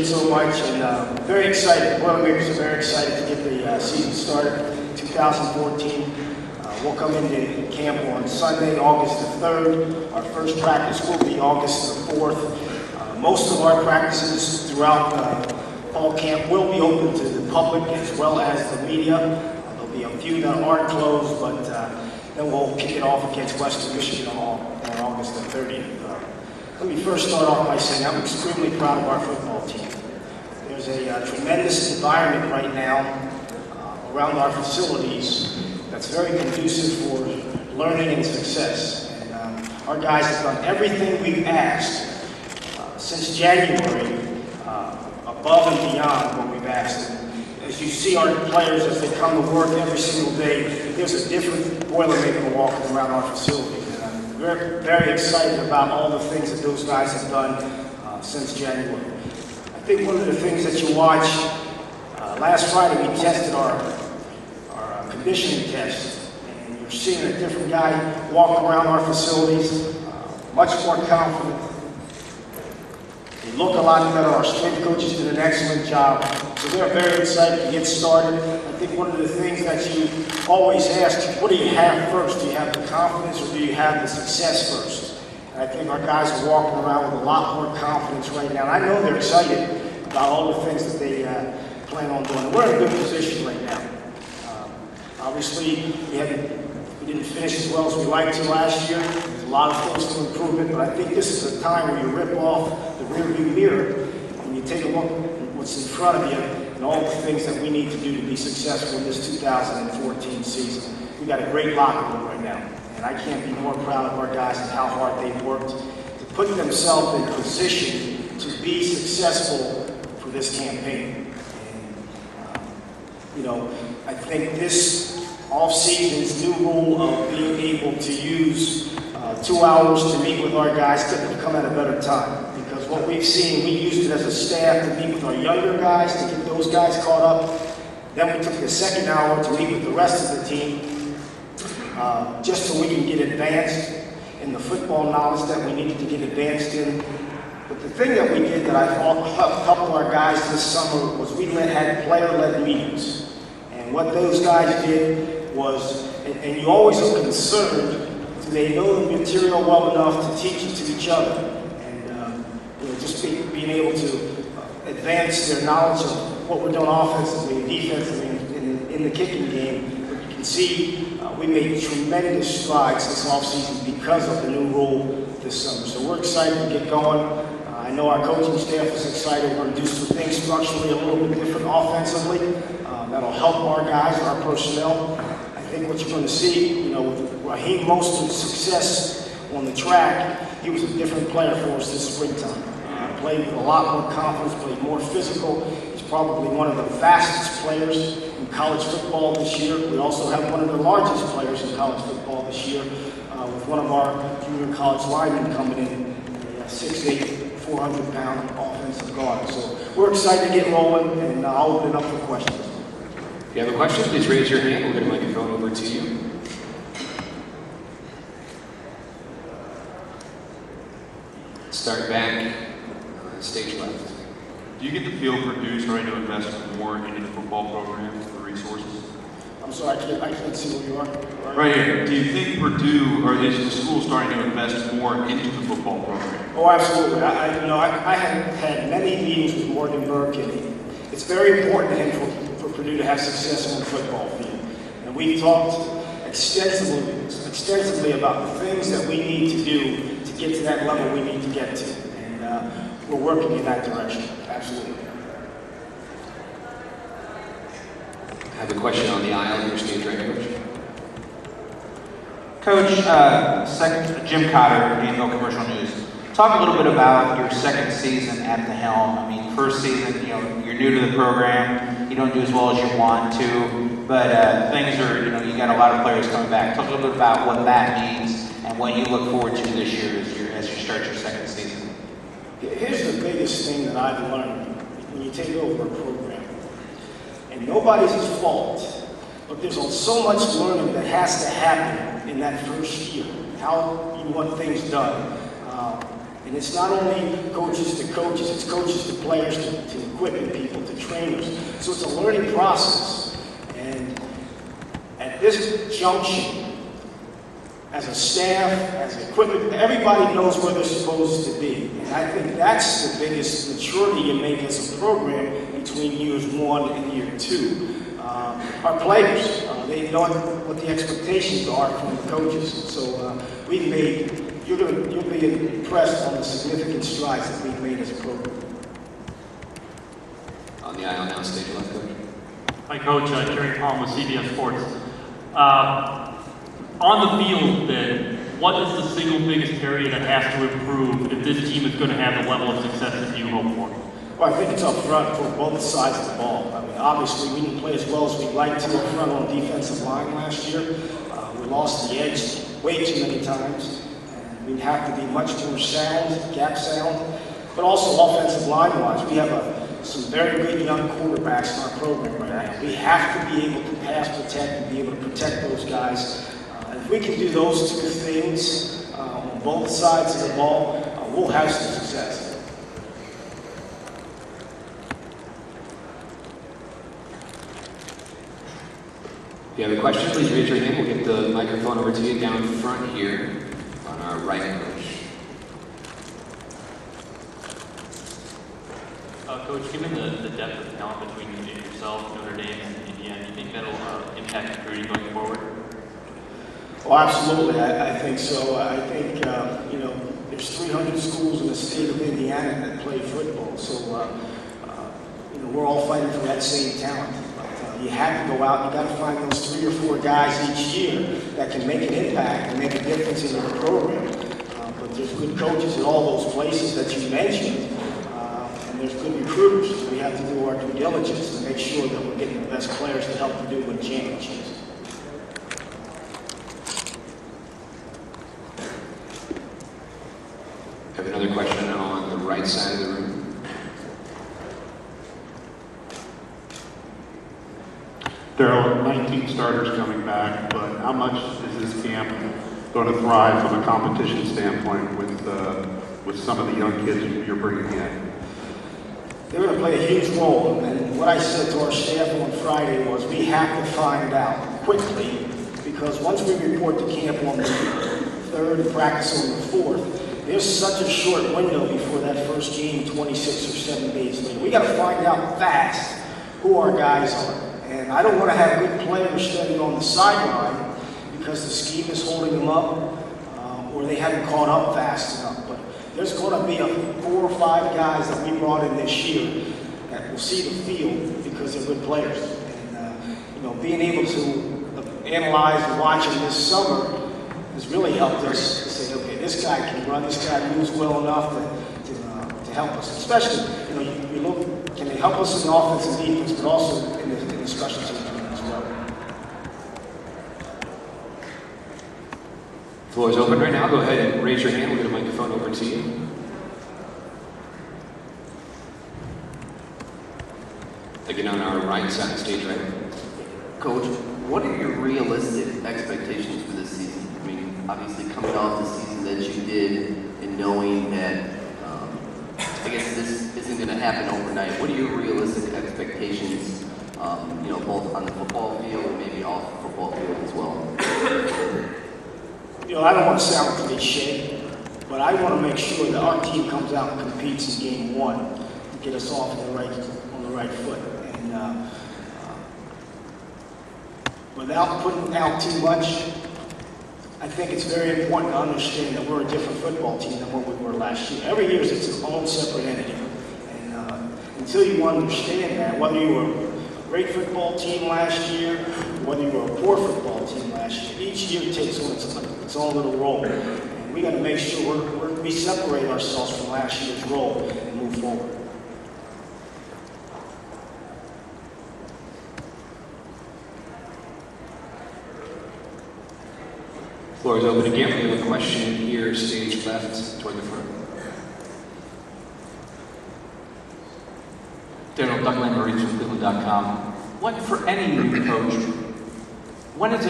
appreciate so much, and very excited. Boilermakers are very excited to get the season started. 2014. We'll come into camp on Sunday, August the 3rd. Our first practice will be August the 4th. Most of our practices throughout fall camp will be open to the public as well as the media. There'll be a few that aren't closed, but then we'll kick it off against Western Michigan on August the 30th. Let me first start off by saying I'm extremely proud of our football team. There's a tremendous environment right now around our facilities that's very conducive for learning and success. And our guys have done everything we've asked since January, above and beyond what we've asked. And as you see our players as they come to work every single day, there's a different Boilermaker walking around our facilities. We're very excited about all the things that those guys have done since January. I think one of the things that you watch, last Friday we tested our conditioning test, and you're seeing a different guy walk around our facilities, much more confident. They look a lot better. Our strength coaches did an excellent job. So they're very excited to get started. I think one of the things that you always ask, what do you have first? Do you have the confidence or do you have the success first? And I think our guys are walking around with a lot more confidence right now. And I know they're excited about all the things that they plan on doing. We're in a good position right now. Obviously, we didn't finish as well as we liked to last year. There's a lot of things for improvement, but I think this is a time where you rip off the rearview mirror and you take a look at what's in front of you and all the things that we need to do to be successful in this 2014 season. We've got a great locker room right now, and I can't be more proud of our guys and how hard they've worked to put themselves in position to be successful for this campaign. And, I think this off-season's new rule of being able to use 2 hours to meet with our guys couldn't have come at a better time. Because what we've seen, we used it as a staff to meet with our younger guys, to get those guys caught up. Then we took the second hour to meet with the rest of the team, just so we can get advanced in the football knowledge that we needed to get advanced in. But the thing that we did that I thought helped our guys this summer was we had player-led meetings. And what those guys did was, and you always are concerned, do they know the material well enough to teach it to each other? And just being able to advance their knowledge of what we're doing offensively and defensively in the kicking game. But you can see we made tremendous strides this offseason because of the new rule this summer. So we're excited to get going. I know our coaching staff is excited. We're going to do some things structurally a little bit different offensively. That'll help our guys, our personnel. I think what you're going to see, with Raheem Mostert's success on the track, he was a different player for us this springtime. Played with a lot more confidence, played more physical. He's probably one of the fastest players in college football this year. We also have one of the largest players in college football this year, with one of our junior college linemen coming in, a 6'8", 400-pound offensive guard. So we're excited to get rolling, and I'll open it up for questions. If you have a question, please raise your hand. We'll get a microphone over to you. Start back, stage left. Do you get the feel Purdue's starting to invest more into the football program, the resources? I'm sorry, I can't see where you are. Right here. Do you think Purdue, or is the school starting to invest more into the football program? Oh, absolutely. I have had many meetings with Morgan Burke, and it's very important to him for Purdue to have success on the football field. And we've talked extensively about the things that we need to do to get to that level we need to get to. And we're working in that direction, absolutely. I have a question on the aisle here, stage right, Coach. Coach, Jim Cotter, Danville Commercial News. Talk a little bit about your second season at the helm. I mean, first season, you're new to the program. You don't do as well as you want to, but things are, you got a lot of players coming back. Talk a little bit about what that means and what you look forward to this year as you start your second season. Here's the biggest thing that I've learned when you take over a program, and nobody's fault, but there's so much learning that has to happen in that first year, how you want things done. And it's not only coaches to coaches, it's coaches to players, to equipment people, to trainers. So it's a learning process. And at this junction, as a staff, as equipment, everybody knows where they're supposed to be. And I think that's the biggest maturity you make as a program between years 1 and year 2. Our players, they know what the expectations are from the coaches. So we've made, you'll be impressed on the significant strides that we've made as a program. On the aisle now, stage left, coach. Hi, Coach. Jerry Palm with CBS Sports. On the field, then, what is the single biggest area that has to improve if this team is going to have the level of success that you hope for? Well, I think it's up front for both sides of the ball. I mean, obviously, we didn't play as well as we'd like to up front on the defensive line last year. We lost the edge way too many times. And we'd have to be much more sound, gap sound, but also offensive line-wise. We have some very good young quarterbacks in our program right now. We have to be able to pass protect and be able to protect those guys. If we can do those two things on both sides of the ball, we'll have some success. If you have a question, please raise your hand. We'll get the microphone over to you down front here on our right, coach. Coach, given the depth of talent between yourself, Notre Dame, and Indiana, do you think that'll impact recruiting going forward? Well, absolutely. I think so. I think, you know, there's 300 schools in the state of Indiana that play football. So, you know, we're all fighting for that same talent. You have to go out, you got to find those 3 or 4 guys each year that can make an impact and make a difference in your program. But there's good coaches in all those places that you mentioned, and there's good recruiters. So we have to do our due diligence to make sure that we're getting the best players to help to do win championships. Have another question on the right side of the room. Darrell, 19 starters coming back, but how much is this camp going to thrive from a competition standpoint with some of the young kids you're bringing in? They're going to play a huge role, and what I said to our staff on Friday was we have to find out quickly, because once we report to camp on the 3rd and practice on the 4th, there's such a short window before that first game, 26 or 7 days later. We got to find out fast who our guys are. And I don't want to have good players standing on the sideline because the scheme is holding them up or they haven't caught up fast enough. But there's going to be 4 or 5 guys that we brought in this year that will see the field because they're good players. And, you know, being able to analyze and watch them this summer has really helped us to say, okay, this guy can run, this guy moves well enough to help us. Especially, you know, you look, can they help us in the offense and defense, but also in the special teams as well. Floor is open right now. Go ahead and raise your hand. We'll get a microphone over to you. Again, on our right side of the stage, right? Coach, what are your realistic expectations for this season? I mean, obviously coming off the season that you did and knowing that, I guess this isn't going to happen overnight. What are your realistic expectations, you know, both on the football field and maybe off the football field as well? You know, I don't want to sound cliche, but I want to make sure that our team comes out and competes in game 1 to get us off on the right foot. And without putting out too much, I think it's very important to understand that we're a different football team than what we were last year. Every year is its own separate entity. And until you understand that, whether you were a great football team last year, or whether you were a poor football team last year, each year takes on its own little role. And we got to make sure we separate ourselves from last year's role and move forward. Floor is open again. We have a question here, stage left, toward the front. Darrell, Doug Lamarice from Cleveland.com. What, for any new coach, when is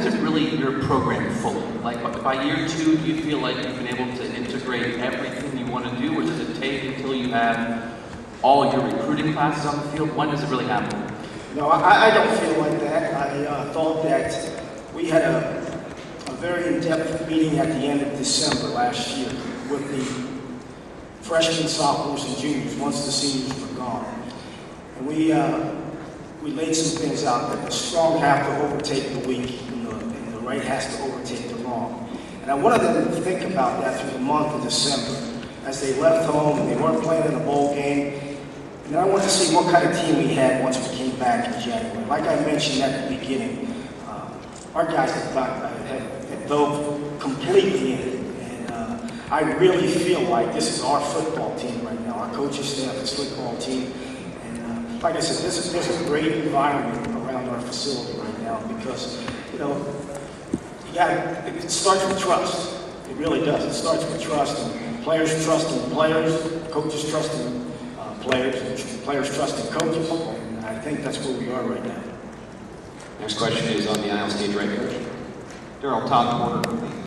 it really your program fully? Like by year 2, do you feel like you've been able to integrate everything you want to do, or does it take until you have all your recruiting classes on the field? When does it really happen? No, I don't feel like that. I thought that we had a very in-depth meeting at the end of December last year with the freshmen, sophomores, and juniors once the seniors were gone. And we laid some things out that the strong have to overtake the weak and the right has to overtake the wrong. And I wanted them to think about that through the month of December as they left home and they weren't playing in a bowl game. And I wanted to see what kind of team we had once we came back in January. Like I mentioned at the beginning, our guys have dove completely in it. And I really feel like this is our football team right now. Our coaching staff, this football team. And like I said, there's a great environment around our facility right now because, it starts with trust. It really does. It starts with trust. And players trusting players, coaches trusting players, and players trusting coaches. And I think that's where we are right now. Next question is on the aisle stage right coach. Darrell, top quarter.